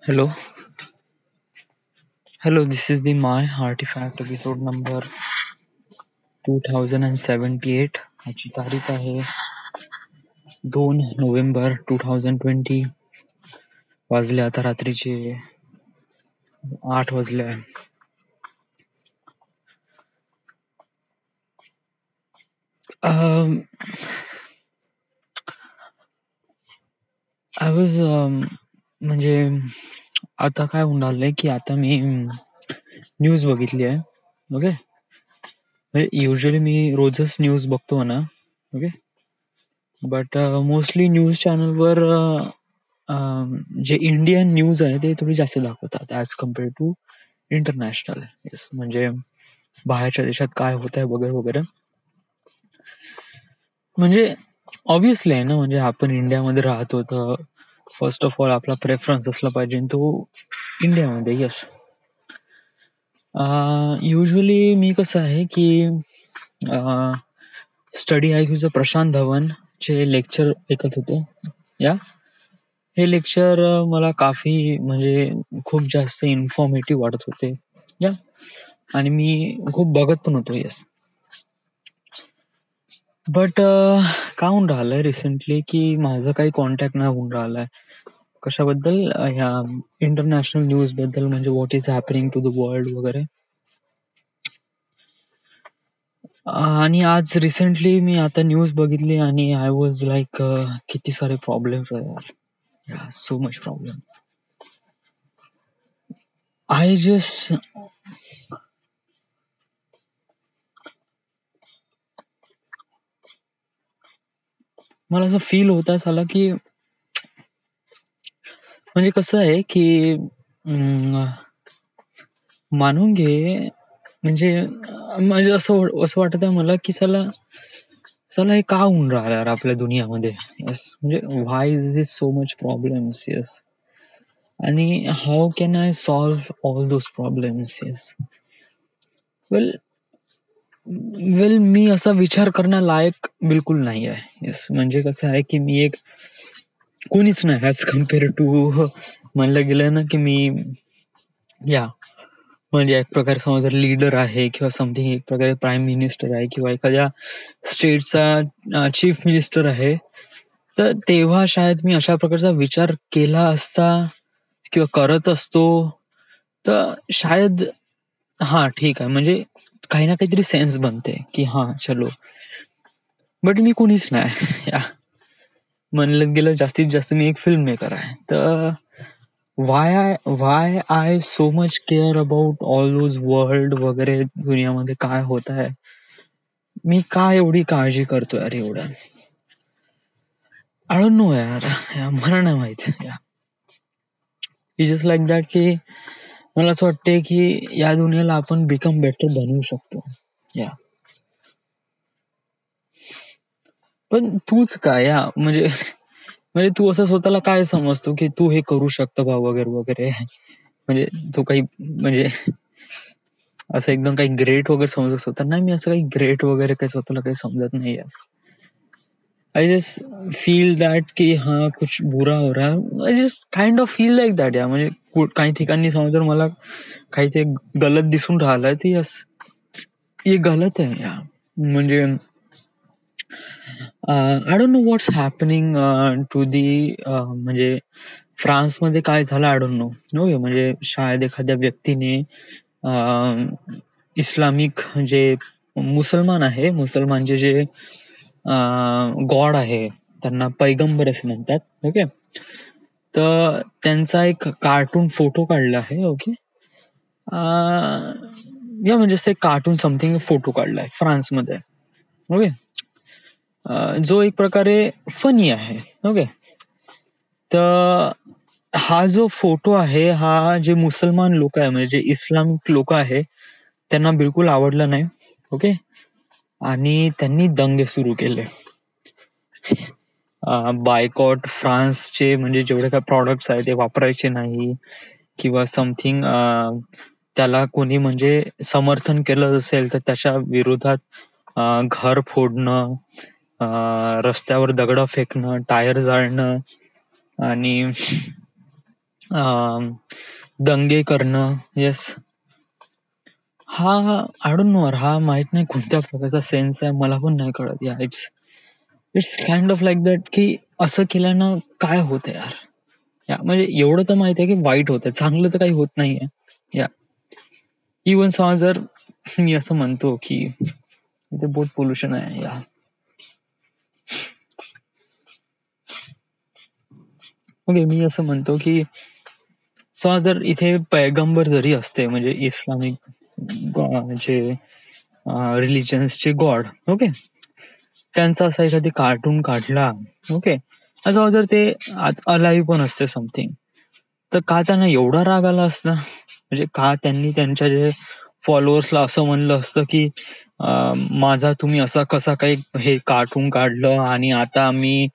Hello, hello. This is the My Artifact episode number 2078. आजची तारीख आहे 2 नोव्हेंबर 2020. वाजले आता रात्रीचे 8 वाजले. आय वॉज म्हणजे आता काय होऊन राहिलंय की आता मी न्यूज बघितली आहे. ओके, म्हणजे युजली मी रोजच न्यूज बघतो ना. ओके, बट मोस्टली न्यूज चॅनलवर जे इंडियन न्यूज आहे ते थोडी जास्त दाखवतात as compare to international. Yes, म्हणजे बाहेरच्या देशात काय होत आहे वगैरे वगैरे. म्हणजे ऑब्विसली आहे ना, म्हणजे आपण इंडियामध्ये राहतो तर फर्स्ट ऑफ ऑल आपला प्रेफरन्स असला पाहिजे तो इंडियामध्ये. येस, युजली मी कसं आहे की स्टडी आयक्यूचं प्रशांत धवनचे लेक्चर ऐकत होतो. या हे लेक्चर मला काफी म्हणजे खूप जास्त इन्फॉर्मेटिव्ह वाटत होते. या आणि मी खूप बघत पण होतो. येस, बट काय होऊन राहिलंय रिसेंटली की माझं काही कॉन्टॅक्ट नाही होऊन राहिलाय. कशाबद्दल? ह्या इंटरनॅशनल न्यूज बद्दल, म्हणजे what is happening to the world वगैरे. आणि आज रिसेंटली मी आता न्यूज बघितली आणि आय वॉज लाईक किती सारे प्रॉब्लेम्स आहे यार. या so much problem. I just मला असं फील होत आहे साला की म्हणजे कसं आहे की मानून घे, म्हणजे म्हणजे असं वाटत आहे मला की साला साला हे का होऊन राहिलं यार आपल्या दुनियामध्ये. येस, म्हणजे why is this so much problems. Yes, आणि how can I solve all those problems. Yes, well well मी असा विचार करण्यालायक बिलकुल नाही आहे. येस, म्हणजे कसं आहे की मी एक कोणीच नाही ॲज कम्पेअर टू म्हणलं गेलं ना की मी या म्हणजे एक प्रकारे समजा लीडर आहे किंवा समथिंग, एक प्रकारे प्राईम मिनिस्टर आहे किंवा एखाद्या स्टेटचा चीफ मिनिस्टर आहे, तर तेव्हा शायद मी अशा प्रकारचा विचार केला असता किंवा करत असतो तर शायद हा ठीक आहे, म्हणजे काही ना काहीतरी सेन्स बनते की हा चलो. बट मी कोणीच नाही. या म्हणलं गेलं जास्तीत जास्त मी एक फिल्म मेकर आहे. तर why I so much care about all those world वगैरे दुनियामध्ये काय होत आहे, मी काय एवढी काळजी करतो यार एवढं. आय डोंट नो यार, मला नाही माहित. इट जस्ट लाईक दॅट की मला असं वाटतंय की या दुनियाला आपण बिकम बेटर बनवू शकतो. या पण तूच काय या म्हणजे म्हणजे तू असं स्वतःला काय समजतो की तू हे करू शकतो बा वगैरे वगैरे, म्हणजे तू काही म्हणजे असं एकदम काही ग्रेट वगैरे समजत स्वतः? नाही, मी असं काही ग्रेट वगैरे काही स्वतःला काही समजत नाही. आई जस्ट फील दॅट की हाँ कुछ बुरा हो रहा है. I just kind of feel like that. या म्हणजे काही ठिकाणी समजा जर मला काही ते गलत दिसून राहिलंय तर यस, हे गलत आहे. या म्हणजे I don't know what's happening to the म्हणजे फ्रान्समध्ये काय झालं आय डोंट नो. नो, म्हणजे शायद एखाद्या व्यक्तीने इस्लामिक जे मुसलमान आहे, मुसलमानचे जे गॉड आहे त्यांना पैगंबर असे म्हणतात. ओके, तर त्यांचा एक कार्टून फोटो काढला आहे. ओके, या म्हणजे एक कार्टून समथिंग फोटो काढलाय फ्रान्समध्ये. ओके, जो एक प्रकारे फनी आहे. ओके, तर हा जो फोटो आहे हा जे मुसलमान लोक आहे म्हणजे जे इस्लामिक लोक आहे त्यांना बिलकुल आवडला नाही. ओके, आणि त्यांनी दंगे सुरू केले. बायकॉट फ्रान्सचे, म्हणजे जेवढे काही प्रॉडक्ट्स आहे ते वापरायचे नाही किंवा समथिंग, त्याला कोणी म्हणजे समर्थन केलं असेल तर त्याच्या विरोधात घर फोडणं, रस्त्यावर दगड फेकणं, टायर जाळणं आणि अं, दंगे करणं. येस. हा आय डोंट नो, हा माहित नाही कोणत्या प्रकारचा सेन्स आहे, मला पण नाही कळत. या it's it's kind of like that की असं केल्यानं काय होतं यार. या म्हणजे एवढं तर माहित आहे की वाईट होतं, चांगलं तर काही होत नाहीये. या इवन समजा जर मी असं म्हणतो की इथे बोट पोल्युशन आहे, या ओके, मी असं म्हणतो की समजा जर इथे पैगंबर जरी असते, म्हणजे इस्लामिक जे रिलिजन्सचे गॉड, ओके, त्यांचा असा एखादी कार्टून काढला, ओके, असं जर ते अलाइव्ह पण असते समथिंग, तर का त्यांना एवढा राग आला असता? म्हणजे का त्यांनी त्यांच्या जे फॉलोअर्सला असं म्हणलं असतं की माझा तुम्ही असा कसा काही हे कार्टून काढलं आणि आता मी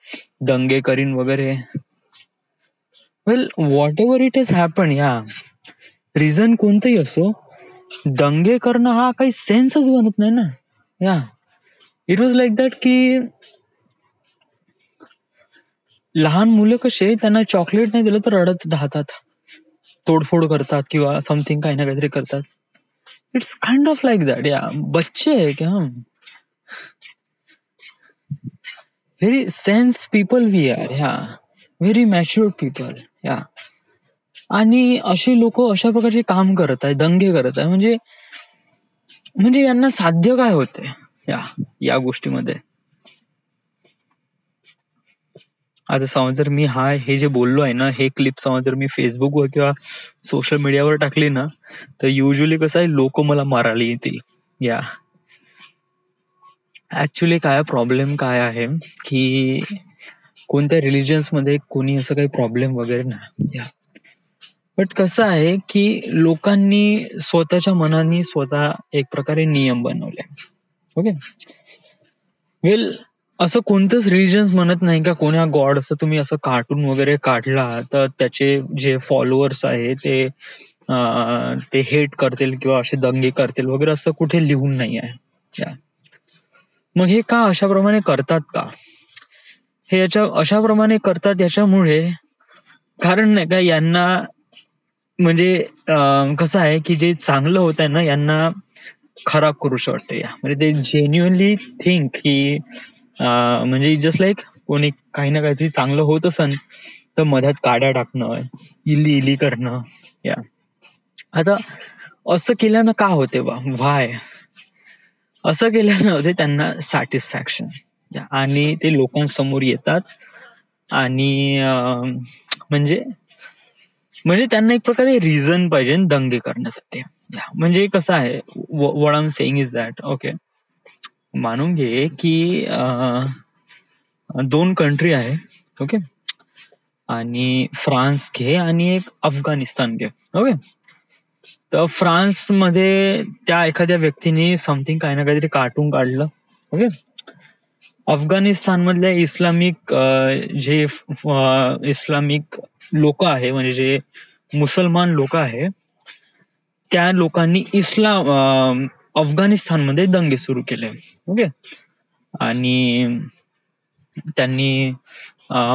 दंगे करीन वगैरे. Well, whatever it is happen, या रिझन कोणतंही असो, दंगे करणं हा काही सेन्सच बनत नाही ना. या इट वॉज लाईक दॅट की लहान मुलं कसे, त्यांना चॉकलेट नाही दिलं तर रडत राहतात, तोडफोड करतात किंवा समथिंग काही ना काहीतरी करतात. It's kind of like that. या बच्चे है क्या हम? Very sense people we are. या व्हेरी मॅच्युअर्ड पीपल. या आणि असे लोक अशा प्रकारचे काम करत आहे, दंगे करत आहे, म्हणजे म्हणजे यांना साध्य काय होते या या गोष्टीमध्ये. आता समज जर मी हे जे बोललो आहे ना, हे क्लिप समज जर मी फेसबुकवर किंवा सोशल मीडियावर टाकली ना, तर युजली कसं आहे, लोक मला मारायला येतील. या ऍक्च्युली काय प्रॉब्लेम काय आहे की कोणत्या रिलिजन्स मध्ये कोणी असं काही प्रॉब्लेम वगैरे नाही. बट कसं आहे की लोकांनी स्वतःच्या मनाने स्वतः एक प्रकारे नियम बनवले. ओके, वेल, असं कोणतंच रिलिजन्स म्हणत नाही का कोणा गॉड असं तुम्ही असं कार्टून वगैरे काढला तर त्याचे जे फॉलोअर्स आहे ते हेट करतील किंवा असे दंगे करतील वगैरे, असं कुठे लिहून नाही आहे. मग हे का अशाप्रमाणे करतात का? हे अशाप्रमाणे करतात याच्यामुळे, कारण नाही का यांना म्हणजे कसं आहे की जे चांगलं होत आहे ना, यांना खराब करूशी वाटतं. या म्हणजे ते जेन्युअनली थिंक की म्हणजे जस्ट लाईक कोणी काही ना काहीतरी चांगलं होत असन तर मध्यात काड्या टाकणं, इली इली करणं. या आता असं केल्यानं का होते बा, व्हाय असं केल्यानं होते, त्यांना सॅटिस्फॅक्शन. आणि ते लोकांसमोर येतात आणि म्हणजे म्हणजे त्यांना एक प्रकारे रिझन पाहिजे दंगे करण्यासाठी. म्हणजे कसं आहे, what I am saying is that, okay, मानून घे की दोन कंट्री आहे, ओके, आणि फ्रान्स घे आणि एक अफगाणिस्तान घे, ओके. तर फ्रान्स मध्ये त्या एखाद्या व्यक्तीने समथिंग काही ना काहीतरी कार्टून काढलं, ओके. अफगाणिस्तान मधल्या इस्लामिक जे इस्लामिक लोक आहे, म्हणजे जे मुसलमान लोक आहे, त्या लोकांनी अफगाणिस्तानमध्ये दंगे सुरू केले, ओके. आणि त्यांनी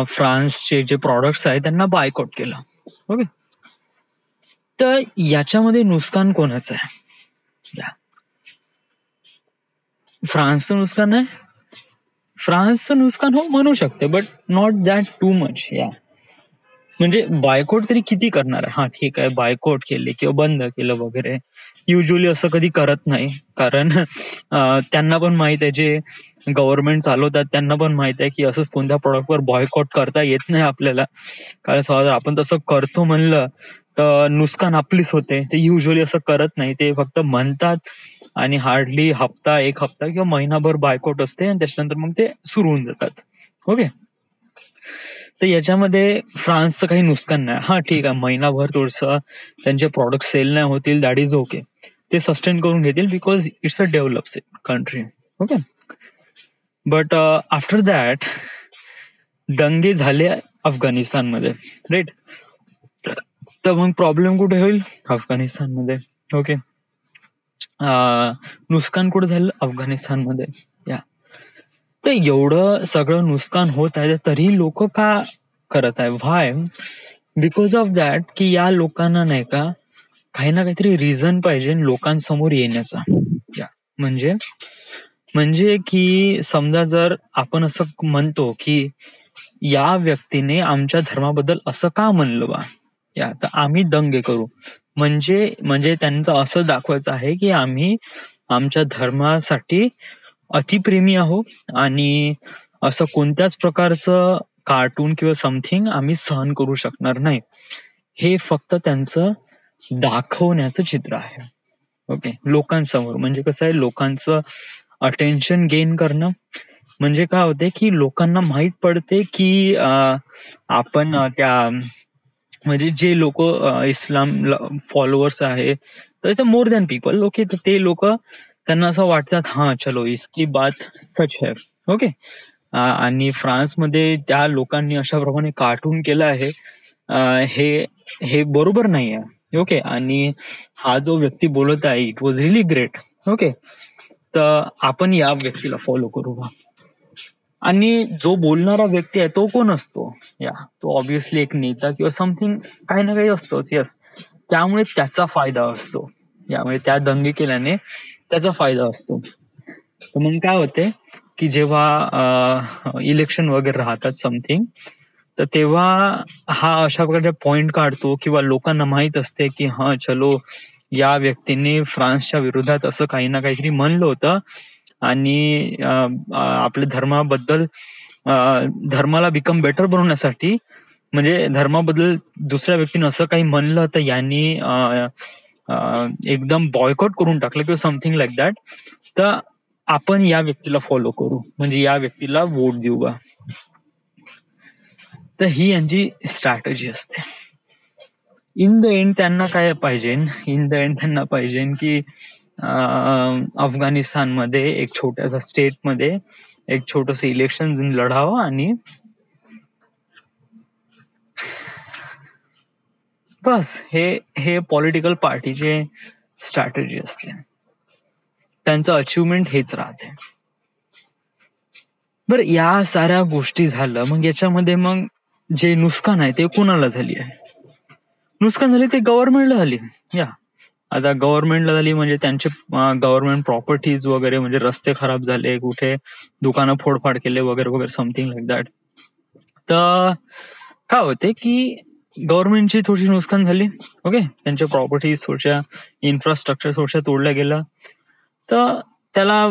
फ्रान्सचे जे प्रॉडक्ट्स आहेत त्यांना बायकॉट केलं, ओके. तर याच्यामध्ये नुकसान कोणाचं आहे? फ्रान्सचं नुकसान आहे. फ्रान्सचं नुकसान हो म्हणू शकते, but not that too much. या म्हणजे बायकॉट तरी किती करणार आहे? हा ठीक आहे, बायकॉट केले किंवा बंद केलं वगैरे, युजली असं कधी करत नाही, कारण त्यांना पण माहित आहे, जे गव्हर्नमेंट चालवतात त्यांना पण माहित आहे की असंच कोणत्या प्रॉडक्टवर बॉयकॉट करता येत नाही आपल्याला, कारण समजा आपण तसं करतो म्हणलं तर नुकसान आपलीच होते. ते युजली असं करत नाही, ते फक्त म्हणतात आणि हार्डली एक हप्ता किंवा महिनाभर बायकॉट असते आणि त्याच्यानंतर मग ते सुरू होऊन जातात, ओके. तर याच्यामध्ये फ्रान्सचं काही नुकसान नाही. हा ठीक आहे, महिनाभर थोडस त्यांचे प्रॉडक्ट सेल नाही होतील, दॅट इज ओके, ते सस्टेन करून घेतील because it's a develop country, okay. But after that दंगे झाले अफगाणिस्तानमध्ये, राईट. तर मग प्रॉब्लेम कुठे होईल? अफगाणिस्तानमध्ये, ओके. नुकसान कुठे झालं? अफगाणिस्तानमध्ये. या तर एवढं सगळं नुकसान होत आहे तरी लोक का करत आहे? व्हाय? बिकॉज ऑफ दॅट की या लोकांना नाही का काही ना काहीतरी रिझन पाहिजे लोकांसमोर येण्याचा. म्हणजे म्हणजे की समजा जर आपण असं म्हणतो की या व्यक्तीने आमच्या धर्माबद्दल असं का म्हणलं बा, या तर आम्ही दंगे करू. म्हणजे म्हणजे त्यांचं असं दाखवायचं आहे की आम्ही आमच्या धर्मासाठी अतिप्रेमी आहोत आणि असं कोणत्याच प्रकारचं कार्टून किंवा समथिंग आम्ही सहन करू शकणार नाही. हे फक्त त्यांचं दाखवण्याचं चित्र आहे. ओके, लोकांसमोर म्हणजे कसं आहे, लोकांचं अटेन्शन गेन करणं. म्हणजे काय होते की लोकांना माहित पडते की आपण त्या म्हणजे जे लोक इस्लाम फॉलोअर्स आहे तर मोर दॅन पीपल. ओके, तर ते लोक त्यांना असं वाटतात हा चलो इसकी बात सच है. ओके, आणि फ्रान्समध्ये त्या लोकांनी अशा प्रमाणे कार्टून केलं आहे, हे हे बरोबर नाही आहे. ओके, आणि हा जो व्यक्ती बोलत आहे it was really great. Okay, तर आपण या व्यक्तीला फॉलो करू. आणि जो बोलणारा व्यक्ती आहे तो कोण असतो, या तो ऑब्व्हियसली एक नेता किंवा समथिंग काही ना काही असतोच. येस, त्यामुळे त्याचा फायदा असतो. यामुळे त्या दंगे केल्याने त्याचा फायदा असतो. तर मग काय होते की जेव्हा इलेक्शन वगैरे राहतात समथिंग, तर तेव्हा हा अशा प्रकारचे पॉइंट काढतो किंवा लोकांना माहित असते की हा चलो या व्यक्तीने फ्रान्सच्या विरोधात असं काही ना काहीतरी म्हणलं होतं आणि आपल्या धर्माबद्दल धर्माला बिकम बेटर बनवण्यासाठी, म्हणजे धर्माबद्दल दुसऱ्या व्यक्तीने असं काही म्हणलं तर यांनी एकदम बॉयकॉट करून टाकलं किंवा समथिंग लाईक दॅट. तर आपण या व्यक्तीला फॉलो करू, म्हणजे या व्यक्तीला वोट देऊ बा. तर ही यांची स्ट्रॅटेजी असते. इन द एंड त्यांना काय पाहिजे, इन द एंड त्यांना पाहिजे की अफगाणिस्तानमध्ये एक छोट्याशा स्टेटमध्ये एक छोटस इलेक्शन लढावं आणि बस. हे पॉलिटिकल पार्टीचे स्ट्रॅटेजी असते. त्यांचं अचिव्हमेंट हेच राहते. बरं, या साऱ्या गोष्टी झालं, मग याच्यामध्ये मग जे नुकसान आहे ते कोणाला झाली आहे? नुकसान झाली ते गव्हर्नमेंटला झाली. या आता गव्हर्नमेंटला झाली म्हणजे त्यांचे गव्हर्नमेंट प्रॉपर्टीज वगैरे, म्हणजे रस्ते खराब झाले, कुठे दुकानं फोडफाड केले वगैरे वगैरे समथिंग लाईक दॅट. तर काय होते की गव्हर्नमेंटची थोडीशी नुकसान झाली. ओके, त्यांच्या प्रॉपर्टीज थोड्या, इन्फ्रास्ट्रक्चर थोड्या तोडल्या गेलं, तर त्याला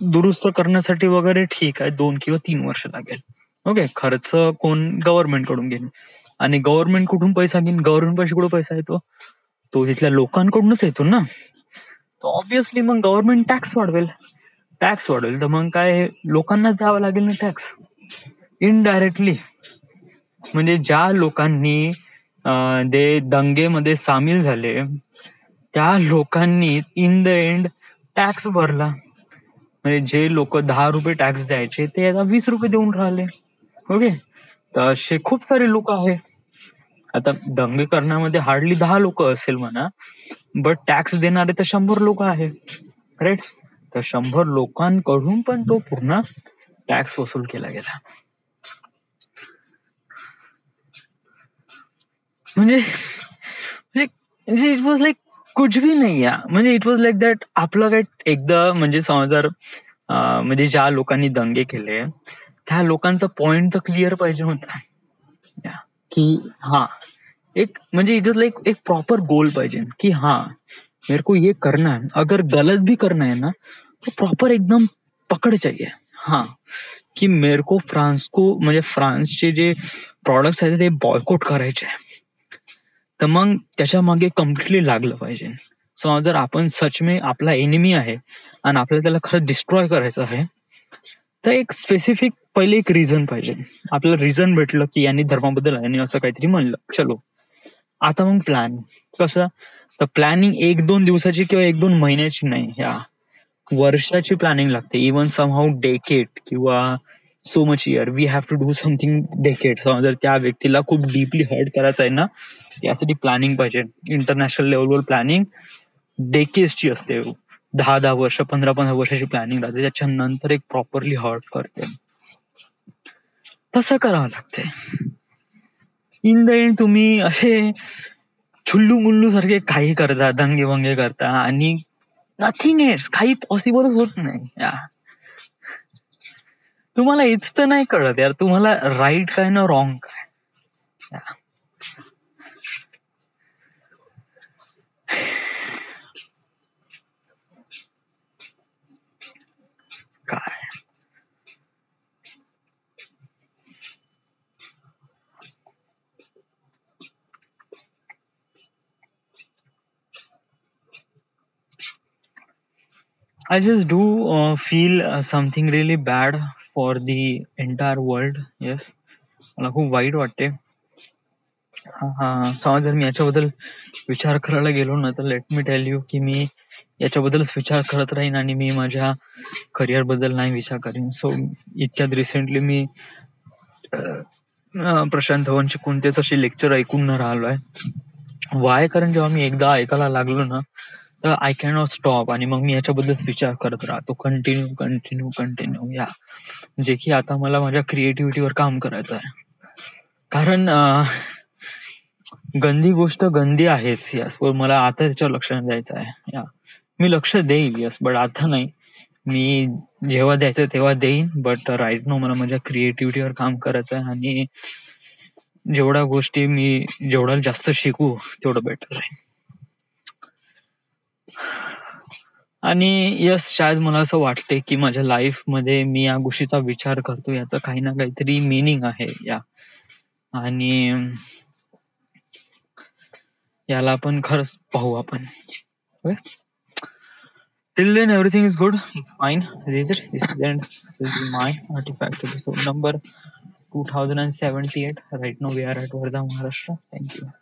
दुरुस्त करण्यासाठी वगैरे ठीक आहे 2 किंवा 3 वर्ष लागेल. ओके, खर्च कोण? गव्हर्नमेंट कडून घेईन. आणि गव्हर्नमेंट कुठून पैसा घेईन? गव्हर्नमेंट पैसे कुठून पैसा येतो? तो इथल्या लोकांकडूनच येतो ना. तर ऑब्व्हियसली मग गव्हर्नमेंट टॅक्स वाढवेल. तर मग काय, लोकांनाच द्यावा लागेल ना टॅक्स इनडायरेक्टली. म्हणजे ज्या लोकांनी ते दंगेमध्ये सामील झाले त्या लोकांनी इन द एंड टॅक्स भरला. म्हणजे जे लोक 10 रुपये टॅक्स द्यायचे ते आता 20 रुपये देऊन राहिले. ओके, तर असे खूप सारे लोक आहे. आता दंगे करण्यामध्ये हार्डली 10 लोक असेल म्हणा, बट टॅक्स देणारे तर 100 लोक आहे, राईट. तर 100 लोकांकडून पण तो पूर्ण टॅक्स वसूल केला गेला. म्हणजे इट वॉज लाईक कुछ भी नाही या. म्हणजे इट वॉज लाईक दॅट आपलं काय एकदा म्हणजे समजा म्हणजे ज्या लोकांनी दंगे केले त्या लोकांचा पॉइंट तर क्लिअर पाहिजे होता की हा एक, म्हणजे इट वॉज लाईक एक प्रॉपर गोल पाहिजे की हा मेरे को ये करना है, अगर गलत भी करना है ना तो प्रॉपर एकदम पकड चाहिए. हा की मेरे को फ्रान्स को, म्हणजे फ्रान्सचे जे प्रॉडक्ट्स आहेत ते बॉयकॉट करायचे. तर मग त्याच्या मागे कम्प्लिटली लागलं पाहिजे. सो जर आपण सच में आपला एनिमी आहे आणि आपल्याला त्याला खरं डिस्ट्रॉय करायचं आहे, तर एक स्पेसिफिक पहिले एक रिझन पाहिजे. आपल्याला रिझन भेटलं की यांनी धर्माबद्दल यांनी असं काहीतरी म्हणलं, चलो आता मग प्लॅन कसं. तर प्लॅनिंग 1-2 दिवसाची किंवा 1-2 महिन्याची नाही, या वर्षाची प्लॅनिंग लागते. इवन समहाऊ डेकेड किंवा so much year we have to do something decade. जर त्या व्यक्तीला खूप डीपली हर्ट करायचं आहे ना, यासाठी प्लॅनिंग पाहिजे. इंटरनॅशनल लेवलवर प्लॅनिंग डेकेड्सची असते. 10-10 वर्ष, 15-15 वर्षाची प्लॅनिंग राहते. त्याच्यानंतर एक प्रॉपरली हर्ट करते. तसं करावं लागते. इन द एंड तुम्ही असे छुल्लू मुल्लू सारखे काही करता, दंगे वंगे करता आणि नथिंग एल्स, काही पॉसिबलच होत नाही. तुम्हाला हेच तर नाही कळत यार, तुम्हाला राईट काय ना रॉंग काय. काय I just do feel something really bad for the entire world. Yes, मला खूप वाईट वाटते. समजा जर मी याच्याबद्दल विचार करायला गेलो ना, तर लेट मी टेल यू की मी याच्याबद्दलच विचार करत राहीन आणि मी माझ्या करिअर बद्दल नाही विचार करीन. सो इतक्यात रिसेंटली मी प्रशांत धवनची कोणतेच अशी लेक्चर ऐकून न राहिलोय. वाय? कारण जेव्हा मी एकदा ऐकायला लागलो ना, तर आय कॅन नॉट स्टॉप आणि मग मी याच्याबद्दलच विचार करत राहतो कंटिन्यू कंटिन्यू कंटिन्यू. या जे की आता मला माझ्या क्रिएटिव्हिटीवर काम करायचं आहे. कारण गंदी गोष्ट गंदी आहेच. यस, पण मला आता त्याच्यावर लक्ष द्यायचं आहे. या मी लक्ष देईल, यस, बट आता नाही. मी जेव्हा द्यायचं तेव्हा देईन, बट राईट नो मला माझ्या क्रिएटिव्हिटीवर काम करायचं आहे आणि जेवढ्या गोष्टी मी जेवढा जास्त शिकू तेवढं बेटर आहे. आणि यस, शायद मला असं वाटते की माझ्या लाईफ मध्ये मी या गोष्टीचा विचार करतो, याचं काही ना काहीतरी मिनिंग आहे. या आणि याला आपण खरंच पाहू आपण. Till then, everything is good. It's fine. This is the end. This is my artifact episode number 2078. Right now, we are at Wardha, Maharashtra. Thank you.